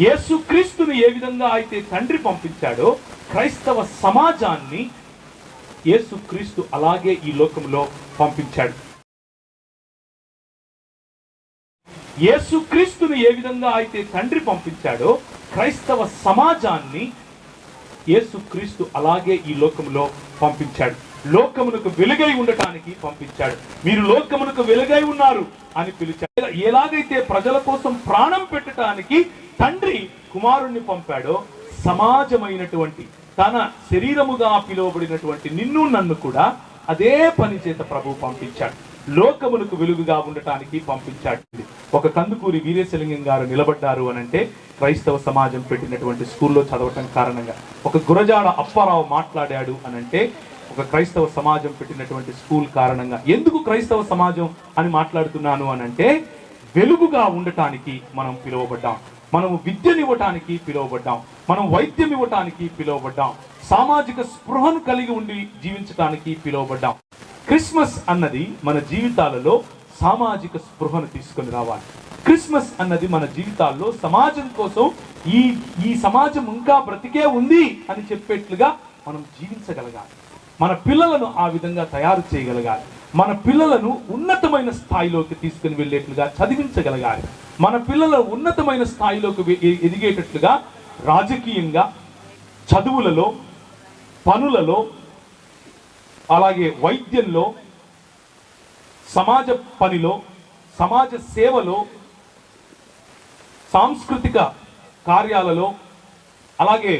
యేసుక్రీస్తుని ఏ విధంగా అయితే తండ్రి పంపించాడో క్రైస్తవ సమాజాన్ని యేసుక్రీస్తు అలాగే ఈ లోకంలో పంపించాడు. యేసుక్రీస్తుని ఏ విధంగా అయితే తండ్రి పంపించాడో క్రైస్తవ సమాజాన్ని యేసుక్రీస్తు అలాగే ఈ లోకంలో పంపించాడు. లోకమునకు వెలుగై ఉండటానికి పంపించాడు. మీరు లోకమునకు వెలుగై ఉన్నారు అని పిలిచాడు. ఎలాగైతే ప్రజల కోసం ప్రాణం పెట్టడానికి తండ్రి కుమారుణ్ణి పంపాడో సమాజమైనటువంటి తన శరీరముగా పిలువబడినటువంటి నిన్ను నన్ను కూడా అదే పని చేత ప్రభు పంపించాడు. లోకమునకు వెలుగుగా ఉండటానికి పంపించాడు. ఒక కందుకూరి వీరేశలింగం గారు నిలబడ్డారు అనంటే క్రైస్తవ సమాజం పెట్టినటువంటి స్కూల్లో చదవటం కారణంగా. ఒక గురజాడ అప్పారావు మాట్లాడాడు అనంటే ఒక క్రైస్తవ సమాజం పెట్టినటువంటి స్కూల్ కారణంగా. ఎందుకు క్రైస్తవ సమాజం అని మాట్లాడుతున్నాను అనంటే వెలుగుగా ఉండటానికి మనం పిలువబడ్డాం. మనము విద్యనివ్వటానికి పిలువబడ్డాం. మనం వైద్యం ఇవ్వటానికి పిలువబడ్డాం. సామాజిక స్పృహను కలిగి ఉండి జీవించటానికి పిలువబడ్డాం. క్రిస్మస్ అన్నది మన జీవితాలలో సామాజిక స్పృహను తీసుకొని రావాలి. క్రిస్మస్ అన్నది మన జీవితాల్లో సమాజం కోసం ఈ సమాజం ఇంకా బ్రతికే ఉంది అని చెప్పేట్లుగా మనం జీవించగలగాలి. మన పిల్లలను ఆ విధంగా తయారు చేయగలగాలి. మన పిల్లలను ఉన్నతమైన స్థాయిలోకి తీసుకుని వెళ్ళేట్లుగా చదివించగలగాలి. మన పిల్లలను ఉన్నతమైన స్థాయిలోకి ఎదిగేటట్లుగా రాజకీయంగా, చదువులలో, పనులలో, అలాగే వైద్యంలో, సమాజ పనిలో, సమాజ సేవలో, సాంస్కృతిక కార్యాలలో, అలాగే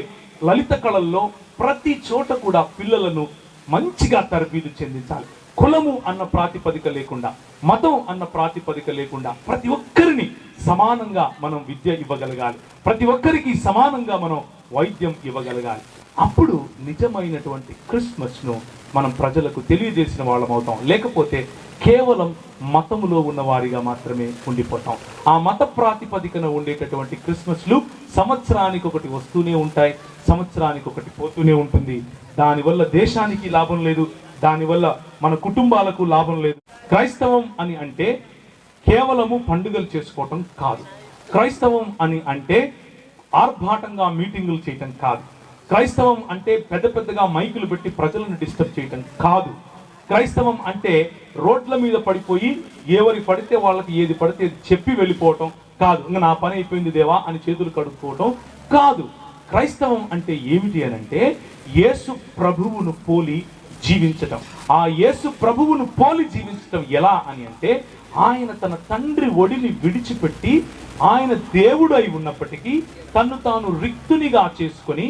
లలిత కళల్లో ప్రతి చోట కూడా పిల్లలను మంచిగా తరబీదు చెందించాలి. కులము అన్న ప్రాతిపదిక లేకుండా, మతం అన్న ప్రాతిపదిక లేకుండా ప్రతి ఒక్కరిని సమానంగా మనం విద్య ఇవ్వగలగాలి. ప్రతి ఒక్కరికి సమానంగా మనం వైద్యం ఇవ్వగలగాలి. అప్పుడు నిజమైనటువంటి క్రిస్మస్ను మనం ప్రజలకు తెలియజేసిన వాళ్ళం అవుతాం. లేకపోతే కేవలం మతములో ఉన్న వారిగా మాత్రమే ఉండిపోతాం. ఆ మత ప్రాతిపదికన ఉండేటటువంటి క్రిస్మస్లు సంవత్సరానికి ఒకటి వస్తూనే ఉంటాయి, సంవత్సరానికి ఒకటి పోతూనే ఉంటుంది. దానివల్ల దేశానికి లాభం లేదు, దానివల్ల మన కుటుంబాలకు లాభం లేదు. క్రైస్తవం అని అంటే కేవలము పండుగలు చేసుకోవటం కాదు. క్రైస్తవం అని అంటే ఆర్భాటంగా మీటింగులు చేయటం కాదు. క్రైస్తవం అంటే పెద్ద పెద్దగా మైకులు పెట్టి ప్రజలను డిస్టర్బ్ చేయటం కాదు. క్రైస్తవం అంటే రోడ్ల మీద పడిపోయి ఎవరి పడితే వాళ్ళకి ఏది పడితే చెప్పి వెళ్ళిపోవటం కాదు. ఇంకా నా పని అయిపోయింది దేవా అని చేతులు కడుక్కోవటం కాదు. క్రైస్తవం అంటే ఏమిటి అనంటే యేసు ప్రభువును పోలి జీవించటం. ఆ యేసు ప్రభువును పోలి జీవించటం ఎలా అని అంటే ఆయన తన తండ్రి ఒడిని విడిచిపెట్టి ఆయన దేవుడు అయి ఉన్నప్పటికీ తన్ను తాను రిక్తునిగా చేసుకొని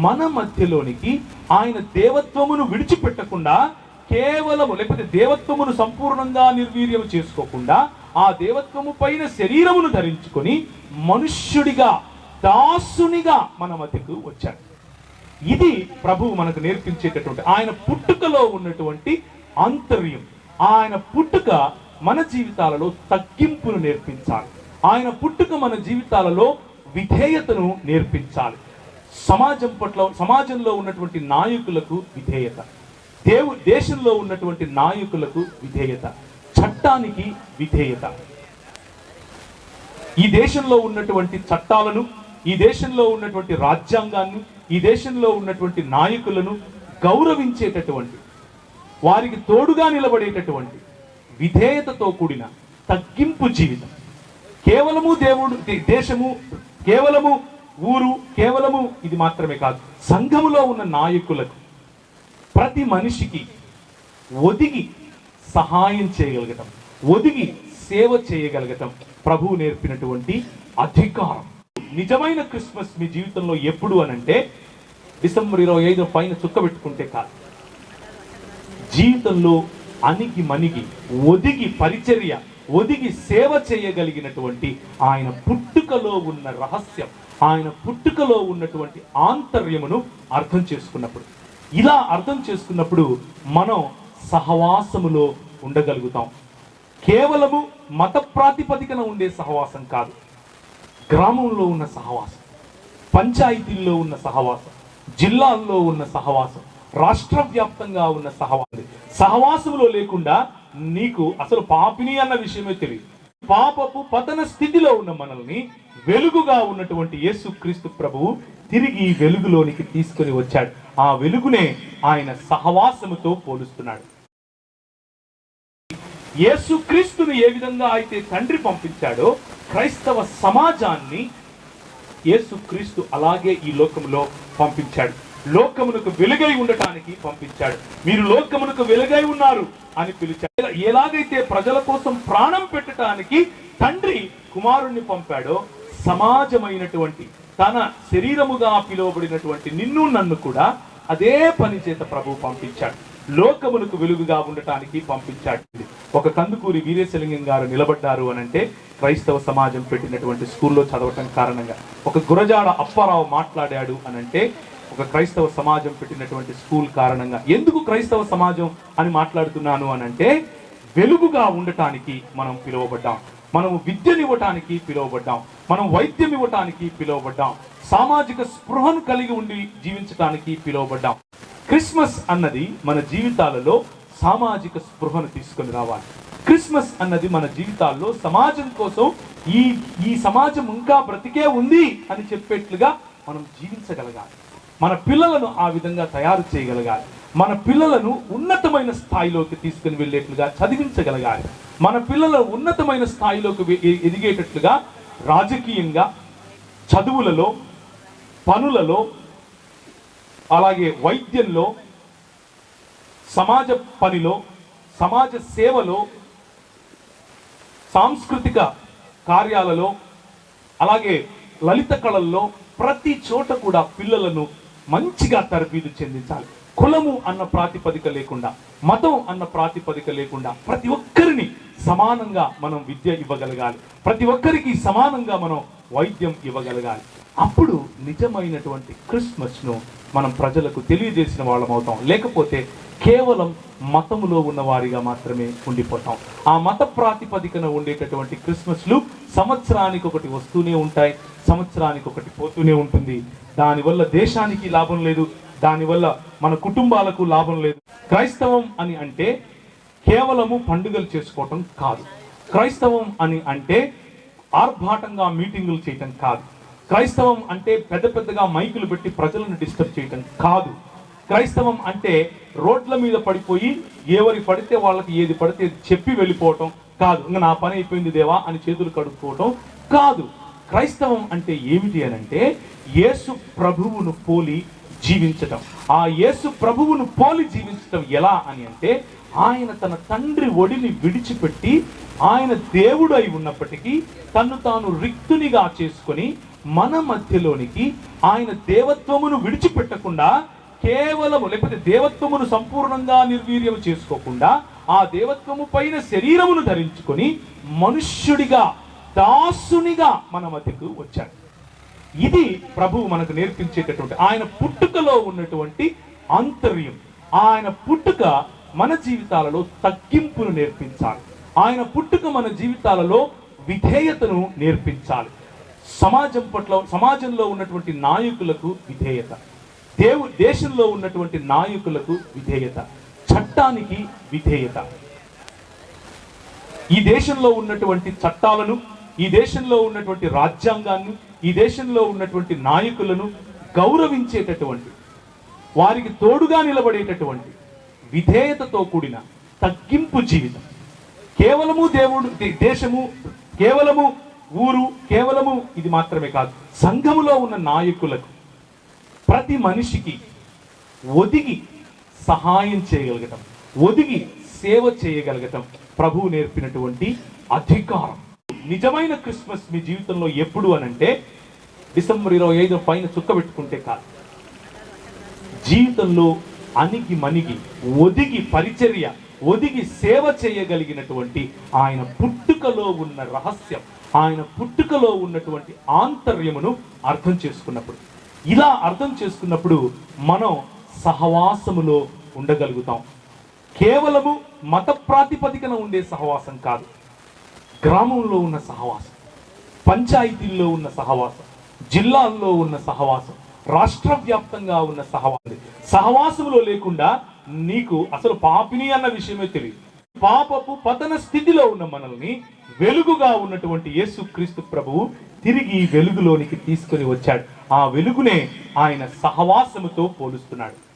మన మధ్యలోనికి ఆయన దేవత్వమును విడిచిపెట్టకుండా కేవలము, లేకపోతే దేవత్వమును సంపూర్ణంగా నిర్వీర్యం చేసుకోకుండా ఆ దేవత్వము పైన శరీరమును ధరించుకొని మనుష్యుడిగా, దాసునిగా మన మధ్యకు వచ్చాడు. ఇది ప్రభువు మనకు నేర్పించేటటువంటి ఆయన పుట్టుకలో ఉన్నటువంటి ఆంతర్యం. ఆయన పుట్టుక మన జీవితాలలో తగ్గింపును నేర్పించాలి. ఆయన పుట్టుక మన జీవితాలలో విధేయతను నేర్పించాలి. సమాజంలో ఉన్నటువంటి నాయకులకు విధేయత, దేశంలో ఉన్నటువంటి నాయకులకు విధేయత, చట్టానికి విధేయత. ఈ దేశంలో ఉన్నటువంటి చట్టాలను, ఈ దేశంలో ఉన్నటువంటి రాజ్యాంగాన్ని, ఈ దేశంలో ఉన్నటువంటి నాయకులను గౌరవించేటటువంటి, వారికి తోడుగా నిలబడేటటువంటి విధేయతతో కూడిన తగ్గింపు జీవితం. కేవలము దేవుడు, దేశము, కేవలము ఊరు, కేవలము ఇది మాత్రమే కాదు. సంఘములో ఉన్న నాయకులకు, ప్రతి మనిషికి ఒదిగి సహాయం చేయగలగటం, ఒదిగి సేవ చేయగలగటం ప్రభువు నేర్పినటువంటి అధికారం. నిజమైన క్రిస్మస్ మీ జీవితంలో ఎప్పుడు అనంటే డిసెంబర్ 25 పైన చుక్క పెట్టుకుంటే కాదు. జీవితంలో అణిగి మణిగి ఒదిగి పరిచర్య, ఒదిగి సేవ చేయగలిగినటువంటి ఆయన పుట్టుకలో ఉన్న రహస్యం, ఆయన పుట్టుకలో ఉన్నటువంటి ఆంతర్యమును అర్థం చేసుకున్నప్పుడు, ఇలా అర్థం చేసుకున్నప్పుడు మనం సహవాసములో ఉండగలుగుతాం. కేవలము మత ప్రాతిపదికన ఉండే సహవాసం కాదు, గ్రామంలో ఉన్న సహవాసం, పంచాయతీల్లో ఉన్న సహవాసం, జిల్లాల్లో ఉన్న సహవాసం, రాష్ట్ర వ్యాప్తంగా ఉన్న సహవాసం. సహవాసంలో లేకుండా నీకు అసలు పాపిని అన్న విషయమే తెలియదు. పాపపు పతన స్థితిలో ఉన్న మనల్ని వెలుగుగా ఉన్నటువంటి యేసుక్రీస్తు ప్రభువు తిరిగి వెలుగులోనికి తీసుకొని వచ్చాడు. ఆ వెలుగునే ఆయన సహవాసముతో పోలుస్తున్నాడు. యేసుక్రీస్తుని ఏ విధంగా అయితే తండ్రి పంపించాడో క్రైస్తవ సమాజాన్ని యేసుక్రీస్తు అలాగే ఈ లోకములో పంపించాడు. లోకమునకు వెలుగై ఉండటానికి పంపించాడు. మీరు లోకమునకు వెలుగై ఉన్నారు అని పిలిచాడు. ఎలాగైతే ప్రజల కోసం ప్రాణం పెట్టడానికి తండ్రి కుమారుణ్ణి పంపాడో సమాజమైనటువంటి తన శరీరముగా పిలువబడినటువంటి నిన్ను నన్ను కూడా అదే పని చేత ప్రభువు పంపించాడు. లోకమునకు వెలుగుగా ఉండటానికి పంపించాడు. ఒక కందుకూరి వీరేశలింగం గారు నిలబడ్డారు అనంటే క్రైస్తవ సమాజం పెట్టినటువంటి స్కూల్లో చదవటం కారణంగా. ఒక గురజాడ అప్పారావు మాట్లాడాడు అనంటే ఒక క్రైస్తవ సమాజం పెట్టినటువంటి స్కూల్ కారణంగా. ఎందుకు క్రైస్తవ సమాజం అని మాట్లాడుతున్నాను అనంటే వెలుగుగా ఉండటానికి మనం పిలువబడ్డాం. మనం విద్యనివ్వటానికి పిలువబడ్డాం. మనం వైద్యం ఇవ్వటానికి పిలువబడ్డాం. సామాజిక స్పృహను కలిగి ఉండి జీవించటానికి పిలువబడ్డాం. క్రిస్మస్ అన్నది మన జీవితాలలో సామాజిక స్పృహను తీసుకొని రావాలి. క్రిస్మస్ అన్నది మన జీవితాల్లో సమాజం కోసం ఈ సమాజం ఇంకా బ్రతికే ఉంది అని చెప్పేట్లుగా మనం జీవించగలగాలి. మన పిల్లలను ఆ విధంగా తయారు చేయగలగాలి. మన పిల్లలను ఉన్నతమైన స్థాయిలోకి తీసుకుని వెళ్ళేట్లుగా చదివించగలగాలి. మన పిల్లలను ఉన్నతమైన స్థాయిలోకి ఎదిగేటట్లుగా రాజకీయంగా, చదువులలో, పనులలో, అలాగే వైద్యంలో, సమాజ పనిలో, సమాజ సేవలో, సాంస్కృతిక కార్యాలలో, అలాగే లలిత కళల్లో ప్రతి చోట కూడా పిల్లలను మంచిగా తరబీదు చెందించాలి. కులము అన్న ప్రాతిపదిక లేకుండా, మతం అన్న ప్రాతిపదిక లేకుండా ప్రతి ఒక్కరిని సమానంగా మనం విద్య ఇవ్వగలగాలి. ప్రతి ఒక్కరికి సమానంగా మనం వైద్యం ఇవ్వగలగాలి. అప్పుడు నిజమైనటువంటి క్రిస్మస్ను మనం ప్రజలకు తెలియజేసిన వాళ్ళం అవుతాం. లేకపోతే కేవలం మతములో ఉన్న వారిగా మాత్రమే ఉండిపోతాం. ఆ మత ప్రాతిపదికన ఉండేటటువంటి క్రిస్మస్లు సంవత్సరానికి ఒకటి వస్తూనే ఉంటాయి, సంవత్సరానికి ఒకటి పోతూనే ఉంటుంది. దానివల్ల దేశానికి లాభం లేదు, దానివల్ల మన కుటుంబాలకు లాభం లేదు. క్రైస్తవం అని అంటే కేవలము పండుగలు చేసుకోవటం కాదు. క్రైస్తవం అని అంటే ఆర్భాటంగా మీటింగులు చేయటం కాదు. క్రైస్తవం అంటే పెద్ద పెద్దగా మైకులు పెట్టి ప్రజలను డిస్టర్బ్ చేయటం కాదు. క్రైస్తవం అంటే రోడ్ల మీద పడిపోయి ఎవరి పడితే వాళ్ళకి ఏది పడితే చెప్పి వెళ్ళిపోవటం కాదు. ఇంకా నా పని అయిపోయింది దేవా అని చేతులు కడుక్కోవటం కాదు. క్రైస్తవం అంటే ఏమిటి అనంటే యేసు ప్రభువును పోలి జీవించటం. ఆ యేసు ప్రభువును పోలి జీవించటం ఎలా అని అంటే ఆయన తన తండ్రి ఒడిని విడిచిపెట్టి ఆయన దేవుడు అయి ఉన్నప్పటికీ తన్ను తాను రిక్తునిగా చేసుకొని మన మధ్యలోనికి ఆయన దేవత్వమును విడిచిపెట్టకుండా కేవలము, లేకపోతే దేవత్వమును సంపూర్ణంగా నిర్వీర్యం చేసుకోకుండా ఆ దేవత్వము పైన శరీరమును ధరించుకొని మనుష్యుడిగా, దాసునిగా మన మధ్యకు వచ్చాడు. ఇది ప్రభువు మనకు నేర్పించేటటువంటి ఆయన పుట్టుకలో ఉన్నటువంటి ఆంతర్యం. ఆయన పుట్టుక మన జీవితాలలో తగ్గింపును నేర్పించాలి. ఆయన పుట్టుక మన జీవితాలలో విధేయతను నేర్పించాలి. సమాజం పట్ల, సమాజంలో ఉన్నటువంటి నాయకులకు విధేయత, దేశంలో ఉన్నటువంటి నాయకులకు విధేయత, చట్టానికి విధేయత. ఈ దేశంలో ఉన్నటువంటి చట్టాలను, ఈ దేశంలో ఉన్నటువంటి రాజ్యాంగాన్ని, ఈ దేశంలో ఉన్నటువంటి నాయకులను గౌరవించేటటువంటి, వారికి తోడుగా నిలబడేటటువంటి విధేయతతో కూడిన తగ్గింపు జీవితం. కేవలము దేవుడు, దేశము, కేవలము ఊరు, కేవలము ఇది మాత్రమే కాదు, సంఘములో ఉన్న నాయకులకు, ప్రతి మనిషికి ఒదిగి సహాయం చేయగలగటం, ఒదిగి సేవ చేయగలగటం ప్రభువు నేర్పినటువంటి అధికారం. నిజమైన క్రిస్మస్ మీ జీవితంలో ఎప్పుడు అనంటే డిసెంబర్ 25 పైన చుక్క పెట్టుకుంటే కాదు. జీవితంలో అణిగి మణిగి ఒదిగి పరిచర్య, ఒదిగి సేవ చేయగలిగినటువంటి ఆయన పుట్టుకలో ఉన్న రహస్యం, ఆయన పుట్టుకలో ఉన్నటువంటి ఆంతర్యమును అర్థం చేసుకున్నప్పుడు, ఇలా అర్థం చేసుకున్నప్పుడు మనం సహవాసములో ఉండగలుగుతాం. కేవలము మత ప్రాతిపదికన ఉండే సహవాసం కాదు, గ్రామంలో ఉన్న సహవాసం, పంచాయతీల్లో ఉన్న సహవాసం, జిల్లాల్లో ఉన్న సహవాసం, రాష్ట్ర వ్యాప్తంగా ఉన్న సహవాసం. సహవాసములో లేకుండా నీకు అసలు పాపిని అన్న విషయమే తెలియదు. పాపపు పతన స్థితిలో ఉన్న మనల్ని వెలుగుగా ఉన్నటువంటి యేసుక్రీస్తు ప్రభువు తిరిగి వెలుగులోనికి తీసుకొని వచ్చాడు. ఆ వెలుగునే ఆయన సహవాసముతో పోలుస్తున్నాడు.